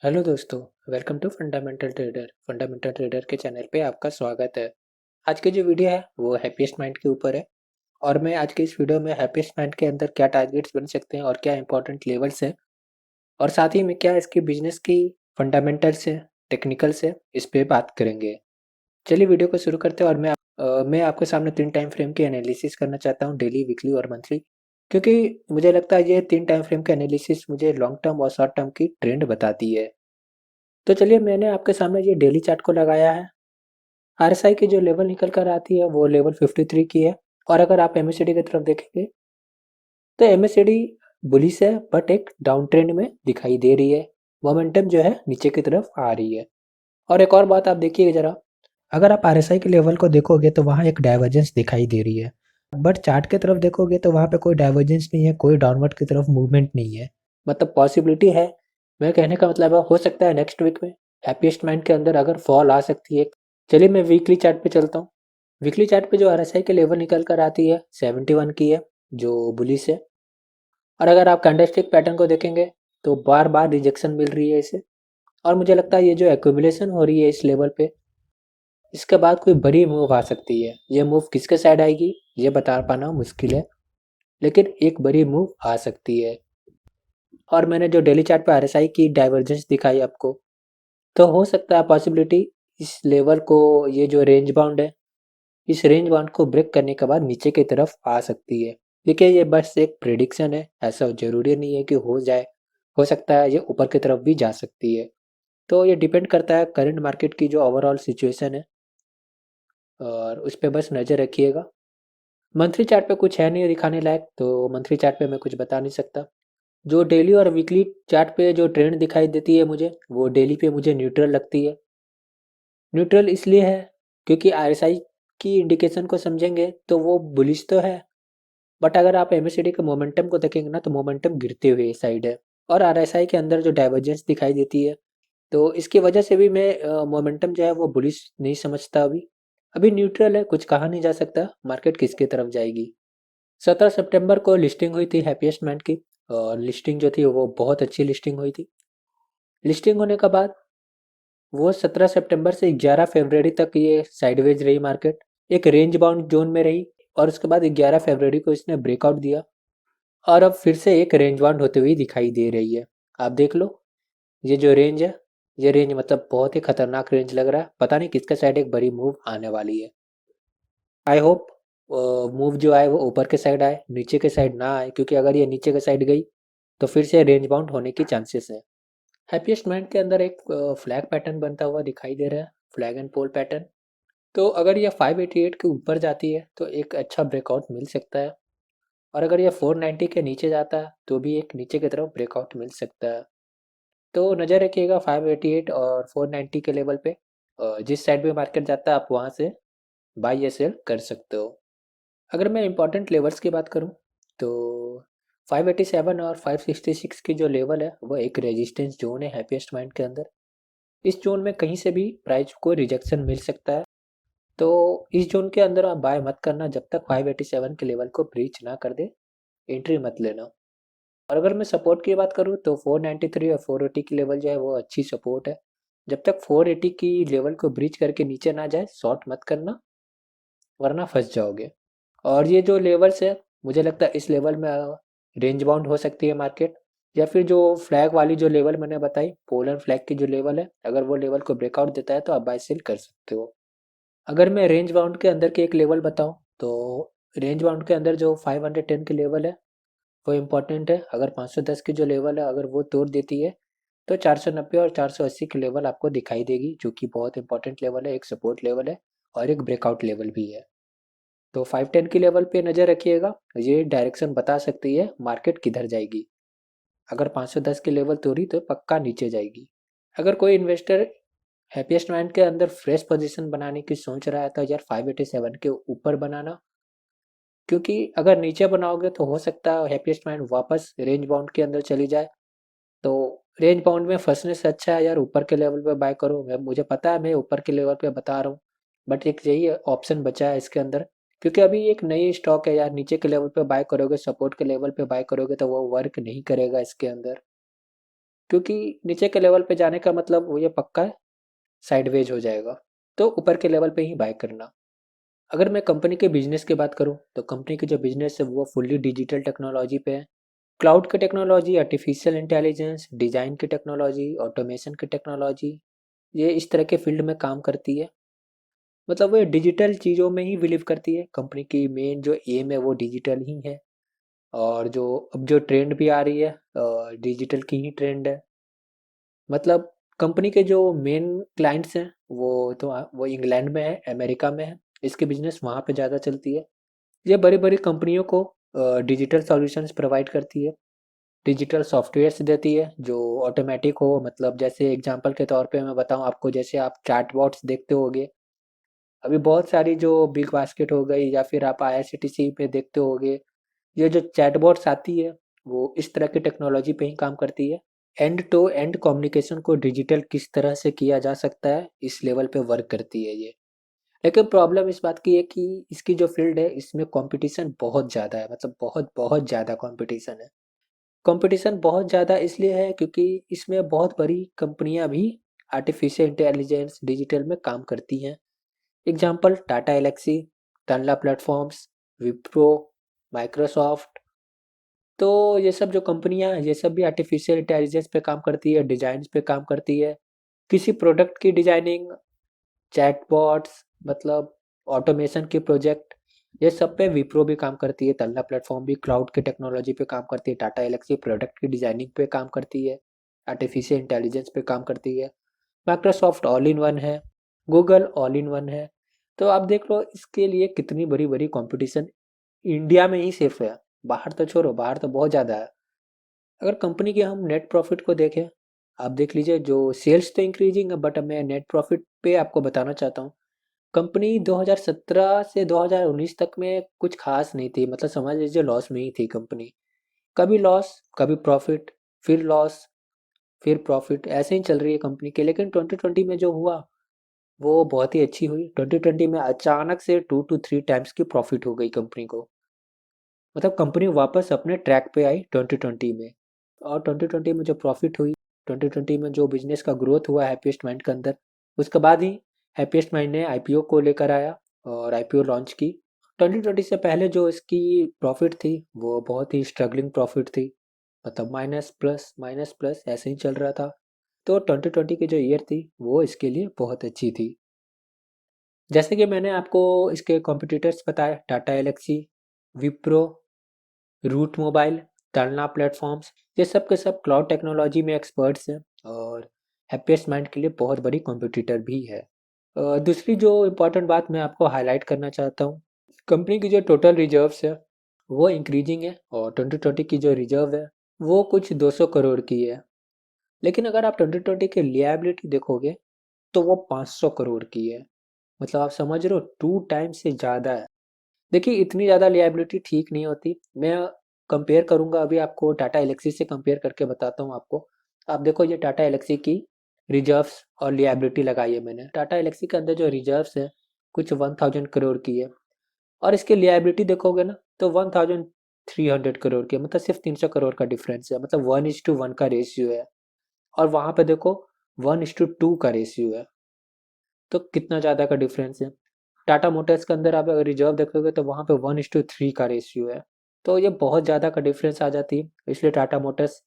Hello दोस्तों। Welcome to fundamental trader के channel पे आपका स्वागत है। आज की जो वीडियो है वो हैप्पीएस्ट माइंड के ऊपर है और मैं आज के इस वीडियो में हैप्पीएस्ट माइंड के अंदर क्या टारगेट्स बन सकते हैं और क्या इंपॉर्टेंट लेवल्स है और साथ ही में क्या इसकी बिजनेस की फंडामेंटल्स है, टेक्निकल्स है, इस पे बात करेंगे। चलिए वीडियो को शुरू करते हैं और मैं आपके सामने 3 टाइम फ्रेम की एनालिसिस करना चाहता हूँ, डेली, वीकली और मंथली। क्योंकि मुझे लगता है ये 3 टाइम फ्रेम का एनालिसिस मुझे लॉन्ग टर्म और शॉर्ट टर्म की ट्रेंड बताती है। तो चलिए मैंने आपके सामने ये डेली चार्ट को लगाया है। आरएसआई की जो लेवल निकल कर आती है वो लेवल 53 की है और अगर आप एमएससीडी की तरफ देखेंगे तो एमएससीडी बुलिश है बट एक डाउन ट्रेंड में दिखाई दे रही है। मोमेंटम जो है नीचे की तरफ आ रही है। और एक और बात आप देखिए जरा, अगर आप आरएसआई के लेवल को देखोगे तो वहाँ एक डाइवर्जेंस दिखाई दे रही है, बट चार्ट की तरफ देखोगे तो वहाँ पे कोई डाइवर्जेंस नहीं है, कोई डाउनवर्ड की तरफ मूवमेंट नहीं है। मतलब पॉसिबिलिटी है। मैं कहने का मतलब है हो सकता है नेक्स्ट वीक में हैप्पीएस्ट माइंड के अंदर अगर फॉल आ सकती है। चलिए मैं वीकली चार्ट पे चलता हूँ। वीकली चार्ट पे जो आरएसआई के लेवल निकल कर आती है 71 की है, जो बुलिश है। और अगर आप कैंडलस्टिक पैटर्न को देखेंगे तो बार बार रिजेक्शन मिल रही है इसे। और मुझे लगता है ये जो एक्यूमुलेशन हो रही है इस लेवल पे, इसके बाद कोई बड़ी मूव आ सकती है। ये मूव किसके साइड आएगी ये बता पाना मुश्किल है, लेकिन एक बड़ी मूव आ सकती है। और मैंने जो डेली चार्ट पे आरएसआई की डाइवर्जेंस दिखाई आपको, तो हो सकता है पॉसिबिलिटी इस लेवल को, ये जो रेंज बाउंड है, इस रेंज बाउंड को ब्रेक करने के बाद नीचे की तरफ आ सकती है। देखिए ये बस एक प्रिडिक्शन है, ऐसा जरूरी नहीं है कि हो जाए। हो सकता है ये ऊपर की तरफ भी जा सकती है। तो ये डिपेंड करता है करंट मार्केट की जो ओवरऑल सिचुएशन है, और उस पर बस नज़र रखिएगा। मंथली चार्ट पे कुछ है नहीं दिखाने लायक, तो मंथली चार्ट पे मैं कुछ बता नहीं सकता। जो डेली और वीकली चार्ट पे जो ट्रेंड दिखाई देती है मुझे, वो डेली पे मुझे न्यूट्रल लगती है। न्यूट्रल इसलिए है क्योंकि आरएसआई की इंडिकेशन को समझेंगे तो वो बुलिश तो है, बट अगर आप एमएससीडी के मोमेंटम को देखेंगे ना तो मोमेंटम गिरते हुए साइड है। और आरएसआई के अंदर जो डाइवर्जेंस दिखाई देती है, तो इसकी वजह से भी मैं मोमेंटम जो है वो बुलिश नहीं समझता। अभी अभी न्यूट्रल है, कुछ कहा नहीं जा सकता मार्केट किसकी तरफ जाएगी। 17 सितंबर को लिस्टिंग हुई थी हैप्पीएस्ट माइंड की, और लिस्टिंग जो थी वो बहुत अच्छी लिस्टिंग हुई थी। लिस्टिंग होने के बाद वो 17 सितंबर से 11 फरवरी तक ये साइडवेज रही मार्केट, एक रेंज बाउंड जोन में रही। और उसके बाद 11 फरवरी को इसने ब्रेकआउट दिया और अब फिर से एक रेंज बाउंड होते हुए दिखाई दे रही है। आप देख लो, ये जो रेंज है, ये रेंज मतलब बहुत ही खतरनाक रेंज लग रहा है। पता नहीं किसका साइड एक बड़ी मूव आने वाली है। आई होप मूव जो आए वो ऊपर के साइड आए, नीचे के साइड ना आए, क्योंकि अगर ये नीचे के साइड गई तो फिर से रेंज बाउंड होने की चांसेस है। हैप्पीएस्ट माइंड के अंदर एक फ्लैग पैटर्न बनता हुआ दिखाई दे रहा है, फ्लैग एंड पोल पैटर्न। तो अगर ये 588 के ऊपर जाती है तो एक अच्छा ब्रेकआउट मिल सकता है, और अगर ये 490 के नीचे जाता है तो भी एक नीचे की तरफ ब्रेकआउट मिल सकता है। तो नज़र रखिएगा 588 और 490 के लेवल पे। जिस साइड पे मार्केट जाता है आप वहाँ से बाई या सेल कर सकते हो। अगर मैं इंपॉर्टेंट लेवल्स की बात करूँ तो 587 और 566 की जो लेवल है वो एक रेजिस्टेंस जोन है हैप्पीएस्ट माइंड के अंदर। इस जोन में कहीं से भी प्राइस को रिजेक्शन मिल सकता है। तो इस जोन के अंदर आप बाय मत करना जब तक 587 के लेवल को ब्रीच ना कर दे, एंट्री मत लेना। और अगर मैं सपोर्ट की बात करूँ तो 493 और 480 की लेवल जो है वो अच्छी सपोर्ट है। जब तक 480 की लेवल को ब्रीच करके नीचे ना जाए शॉर्ट मत करना, वरना फंस जाओगे। और ये जो लेवल्स है, मुझे लगता है इस लेवल में रेंज बाउंड हो सकती है मार्केट, या फिर जो फ्लैग वाली जो लेवल मैंने बताई, पोलर फ्लैग की जो लेवल है, अगर वो लेवल को ब्रेकआउट देता है तो आप बाय सेल कर सकते हो। अगर मैं रेंज बाउंड के अंदर के एक लेवल बताऊं तो रेंज बाउंड के अंदर जो 510 की लेवल है वो इम्पोर्टेंट है। अगर 510 की जो लेवल है अगर वो तोड़ देती है तो 490 और 480 की लेवल आपको दिखाई देगी, जो कि बहुत इंपॉर्टेंट लेवल है, एक सपोर्ट लेवल है और एक ब्रेकआउट लेवल भी है। तो 510 की लेवल पे नज़र रखिएगा, ये डायरेक्शन बता सकती है मार्केट किधर जाएगी। अगर 510 की लेवल तोड़ी तो पक्का नीचे जाएगी। अगर कोई इन्वेस्टर हैप्पीएस्ट माइंड के अंदर फ्रेश पोजीशन बनाने की सोच रहा है तो यार 587 के ऊपर बनाना, क्योंकि अगर नीचे बनाओगे तो हो सकता है हैप्पीएस्ट माइंड वापस रेंज बाउंड के अंदर चली जाए। तो रेंज बाउंड में फंसने से अच्छा है यार ऊपर के लेवल पे बाय करो। मैं मुझे पता है मैं ऊपर के लेवल पे बता रहा हूँ, बट एक यही ऑप्शन बचा है इसके अंदर, क्योंकि अभी एक नई स्टॉक है यार। नीचे के लेवल पे बाय करोगे, सपोर्ट के लेवल पे बाय करोगे तो वो वर्क नहीं करेगा इसके अंदर। क्योंकि नीचे के लेवल पे जाने का मतलब वो ये पक्का साइडवेज हो जाएगा। तो ऊपर के लेवल पे ही बाय करना। अगर मैं कंपनी के बिजनेस की बात करूँ तो कंपनी की जो बिजनेस है वो फुल्ली डिजिटल टेक्नोलॉजी पे है। क्लाउड की टेक्नोलॉजी, आर्टिफिशियल इंटेलिजेंस, डिज़ाइन की टेक्नोलॉजी, ऑटोमेशन की टेक्नोलॉजी, ये इस तरह के फील्ड में काम करती है। मतलब वो डिजिटल चीज़ों में ही बिलीव करती है। कंपनी की मेन जो एम है वो डिजिटल ही है। और जो अब जो ट्रेंड भी आ रही है डिजिटल की ही ट्रेंड है। मतलब कंपनी के जो मेन क्लाइंट्स हैं वो इंग्लैंड में है, अमेरिका में है। इसकी बिजनेस वहाँ पे ज़्यादा चलती है। ये बड़ी बड़ी कंपनियों को डिजिटल सॉल्यूशंस प्रोवाइड करती है, डिजिटल सॉफ्टवेयर्स देती है जो ऑटोमेटिक हो। मतलब जैसे एग्जांपल के तौर पे मैं बताऊं आपको, जैसे आप चैटबॉट्स देखते होगे। अभी बहुत सारी जो बिग बास्केट हो गई या फिर आप आईआरसीटीसी पे देखते होगे, ये जो चैटबॉट्स आती है वो इस तरह की टेक्नोलॉजी पे ही काम करती है। एंड टू एंड कम्युनिकेशन को डिजिटल किस तरह से किया जा सकता है इस लेवल पे वर्क करती है ये। लेकिन प्रॉब्लम इस बात की है कि इसकी जो फील्ड है इसमें कंपटीशन बहुत ज़्यादा है। मतलब बहुत बहुत ज़्यादा कंपटीशन है। कंपटीशन बहुत ज़्यादा इसलिए है क्योंकि इसमें बहुत बड़ी कंपनियां भी आर्टिफिशियल इंटेलिजेंस डिजिटल में काम करती हैं। Example Tata Elxsi, Tanla platforms, Wipro, Microsoft. तो ये सब जो कंपनियां हैं ये सब भी आर्टिफिशियल इंटेलिजेंस पे काम करती है, डिजाइन पे काम करती है। किसी प्रोडक्ट की डिजाइनिंग, चैटबॉट्स, मतलब ऑटोमेशन के प्रोजेक्ट, ये सब पे विप्रो भी काम करती है। तन्ला प्लेटफॉर्म भी क्लाउड की टेक्नोलॉजी पे काम करती है। टाटा एलेक्सी प्रोडक्ट की डिजाइनिंग पे काम करती है, आर्टिफिशियल इंटेलिजेंस पे काम करती है। माइक्रोसॉफ्ट ऑल इन वन है, गूगल ऑल इन वन है। तो आप देख लो इसके लिए कितनी बड़ी बड़ी कंपटीशन इंडिया में ही सिर्फ है। बाहर तो छोड़ो, बाहर तो बहुत ज़्यादा है। अगर कंपनी के हम नेट प्रॉफिट को देखें, आप देख लीजिए जो सेल्स तो इंक्रीजिंग है, बट मैं नेट प्रॉफिट पे आपको बताना चाहता हूँ। कंपनी 2017 से 2019 तक में कुछ खास नहीं थी। मतलब समझ लीजिए लॉस में ही थी कंपनी। कभी लॉस, कभी प्रॉफिट, फिर लॉस, फिर प्रॉफिट, ऐसे ही चल रही है कंपनी के। लेकिन 2020 में जो हुआ वो बहुत ही अच्छी हुई। 2020 में अचानक से 2 to 3 टाइम्स की प्रॉफिट हो गई कंपनी को। मतलब कंपनी वापस अपने ट्रैक पे आई 2020 में। और 2020 में जो प्रॉफिट हुई, 2020 में जो बिजनेस का ग्रोथ हुआ हैप्पीएस्ट माइंड के अंदर, उसके बाद ही हैप्पीएस्ट माइंड ने आईपीओ को लेकर आया और आईपीओ लॉन्च की। 2020 से पहले जो इसकी प्रॉफिट थी वो बहुत ही स्ट्रगलिंग प्रॉफिट थी। मतलब माइनस प्लस ऐसे ही चल रहा था। तो 2020 की जो ईयर थी वो इसके लिए बहुत अच्छी थी। जैसे कि मैंने आपको इसके कॉम्पिटिटर्स बताए, टाटा एलेक्सी, विप्रो, रूट मोबाइल, टर्ना प्लेटफॉर्म्स, ये सब के सब क्लाउड टेक्नोलॉजी में एक्सपर्ट्स हैं और हैप्पीएस्ट माइंड के लिए बहुत बड़ी कॉम्पिटिटर भी है। दूसरी जो इम्पोर्टेंट बात मैं आपको हाईलाइट करना चाहता हूँ, कंपनी की जो टोटल रिजर्व्स है वो इंक्रीजिंग है। और 2020 की जो रिजर्व है वो कुछ 200 करोड़ की है। लेकिन अगर आप 2020 की लिएबिलिटी देखोगे तो वो 500 करोड़ की है। मतलब आप समझ रहे हो, 2 टाइम से ज़्यादा है। देखिए इतनी ज़्यादा लिएबिलिटी ठीक नहीं होती। मैं कंपेयर करूंगा अभी आपको टाटा एलेक्सी से कंपेयर करके बताता हूँ आपको। आप देखो ये टाटा एलेक्सी की रिजर्व्स और लिएबिलिटी लगाई है मैंने। टाटा एलेक्सी के अंदर जो रिजर्व्स है कुछ 1000 करोड़ की है। और इसकी लिएबिलिटी देखोगे ना तो 1300 करोड़ की है। मतलब सिर्फ 300 करोड़ का डिफरेंस है। मतलब 1:1 का रेशियो है। और वहां पे देखो 1:2 का रेशियो है। तो कितना ज़्यादा का डिफरेंस है। टाटा मोटर्स के अंदर आप अगर रिजर्व देखोगे तो वहाँ पे 1:3 का रेशियो है। तो ये बहुत ज़्यादा का डिफरेंस आ जाती है। इसलिए टाटा मोटर्स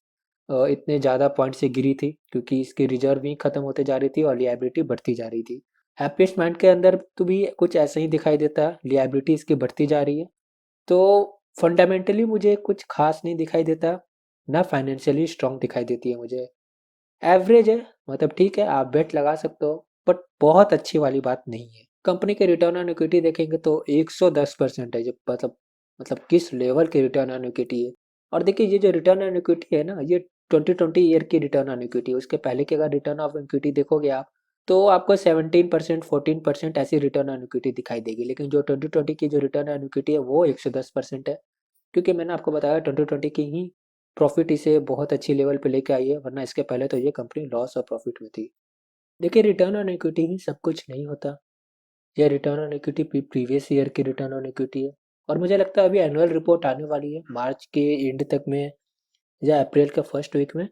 इतने ज़्यादा पॉइंट से गिरी थी क्योंकि इसकी रिजर्व ही खत्म होते जा रही थी और लिएबिलिटी बढ़ती जा रही थी। हैप्पीएस्ट माइंड के अंदर तो भी कुछ ऐसा ही दिखाई देता है, लिएबिलिटी इसकी बढ़ती जा रही है। तो फंडामेंटली मुझे कुछ खास नहीं दिखाई देता, ना फाइनेंशियली स्ट्रांग दिखाई देती है मुझे। एवरेज है, मतलब ठीक है आप बेट लगा सकते हो, बट बहुत अच्छी वाली बात नहीं है। कंपनी के रिटर्न ऑन इक्विटी देखेंगे तो 110% है। मतलब किस लेवल के रिटर्न ऑन इक्विटी है। और देखिए ये जो रिटर्न ऑन इक्विटी है ना, ये 2020 ईयर की रिटर्न ऑन इक्विटी है। उसके पहले की अगर रिटर्न ऑफ इक्विटी देखोगे आप तो आपको 17%, 14% ऐसी रिटर्न ऑन इक्विटी दिखाई देगी। लेकिन जो 2020 की जो रिटर्न ऑन इक्विटी है वो 110% है। क्योंकि मैंने आपको बताया 2020 की ही प्रॉफिट इसे बहुत अच्छी लेवल पे लेके आई है, वरना इसके पहले तो ये कंपनी लॉस और प्रॉफिट में थी। देखिए रिटर्न ऑन इक्विटी ही सब कुछ नहीं होता। यह return on equity previous year की रिटर्न ऑन इक्विटी है। और मुझे लगता है अभी एनुअल रिपोर्ट आने वाली है मार्च के एंड तक में या अप्रैल के फर्स्ट वीक में।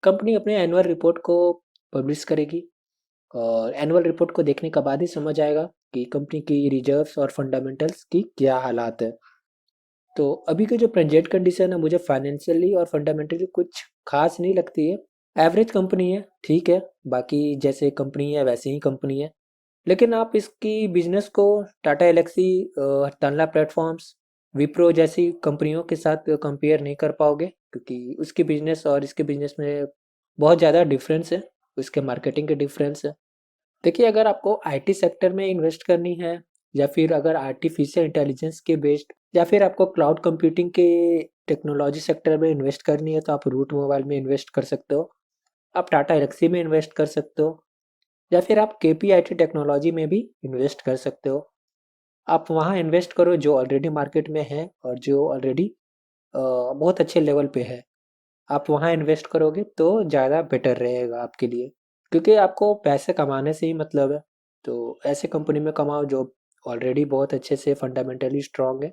कंपनी अपने एनुअल रिपोर्ट को पब्लिश करेगी और एनुअल रिपोर्ट को देखने के बाद ही समझ आएगा कि कंपनी की रिजर्व्स और फंडामेंटल्स की क्या हालात है। तो अभी की जो प्रेजेंट कंडीशन है मुझे फाइनेंशियली और फंडामेंटली कुछ खास नहीं लगती है। एवरेज कंपनी है, ठीक है, बाकी जैसे कंपनी है वैसे ही कंपनी है। लेकिन आप इसकी बिजनेस को टाटा एलेक्सी, तानला प्लेटफॉर्म्स, विप्रो जैसी कंपनियों के साथ कंपेयर नहीं कर पाओगे, क्योंकि उसकी बिजनेस और इसके बिजनेस में बहुत ज़्यादा डिफरेंस है, उसके मार्केटिंग के डिफरेंस है। देखिए, अगर आपको आईटी सेक्टर में इन्वेस्ट करनी है या फिर अगर आर्टिफिशियल इंटेलिजेंस के बेस्ड या फिर आपको क्लाउड कंप्यूटिंग के टेक्नोलॉजी सेक्टर में इन्वेस्ट करनी है तो आप रूट मोबाइल में इन्वेस्ट कर सकते हो, आप टाटा एलेक्सी में इन्वेस्ट कर सकते हो, या फिर आप केपीआईटी टेक्नोलॉजी में भी इन्वेस्ट कर सकते हो। आप वहाँ इन्वेस्ट करो जो ऑलरेडी मार्केट में है और जो ऑलरेडी बहुत अच्छे लेवल पे है। आप वहाँ इन्वेस्ट करोगे तो ज़्यादा बेटर रहेगा आपके लिए, क्योंकि आपको पैसे कमाने से ही मतलब है। तो ऐसे कंपनी में कमाओ जो ऑलरेडी बहुत अच्छे से फंडामेंटली स्ट्रांग है।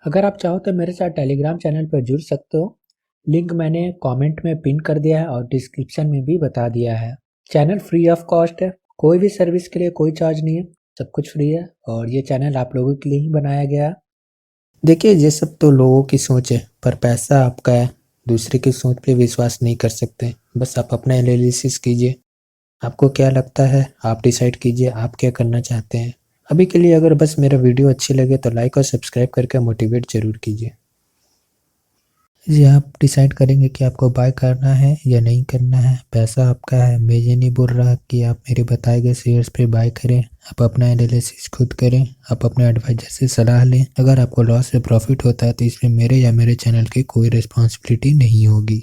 अगर आप चाहो तो मेरे साथ टेलीग्राम चैनल पर जुड़ सकते हो, लिंक मैंने कमेंट में पिन कर दिया है और डिस्क्रिप्शन में भी बता दिया है। चैनल फ्री ऑफ कॉस्ट है, कोई भी सर्विस के लिए कोई चार्ज नहीं है, सब कुछ फ्री है और ये चैनल आप लोगों के लिए ही बनाया गया है। देखिए, ये सब तो लोगों की सोच है, पर पैसा आपका है, दूसरे की सोच पे विश्वास नहीं कर सकते। बस आप अपना एनालिसिस कीजिए, आपको क्या लगता है आप डिसाइड कीजिए आप क्या करना चाहते हैं। अभी के लिए अगर बस मेरा वीडियो अच्छी लगे तो लाइक और सब्सक्राइब करके मोटिवेट जरूर कीजिए। जी, आप डिसाइड करेंगे कि आपको बाय करना है या नहीं करना है, पैसा आपका है। मैं ये नहीं बोल रहा कि आप मेरे बताए गए शेयर्स पे बाय करें, आप अपना एनालिसिस खुद करें, आप अपने एडवाइजर से सलाह लें। अगर आपको लॉस या प्रॉफिट होता है तो इसमें मेरे या मेरे चैनल की कोई रिस्पॉन्सिबिलिटी नहीं होगी।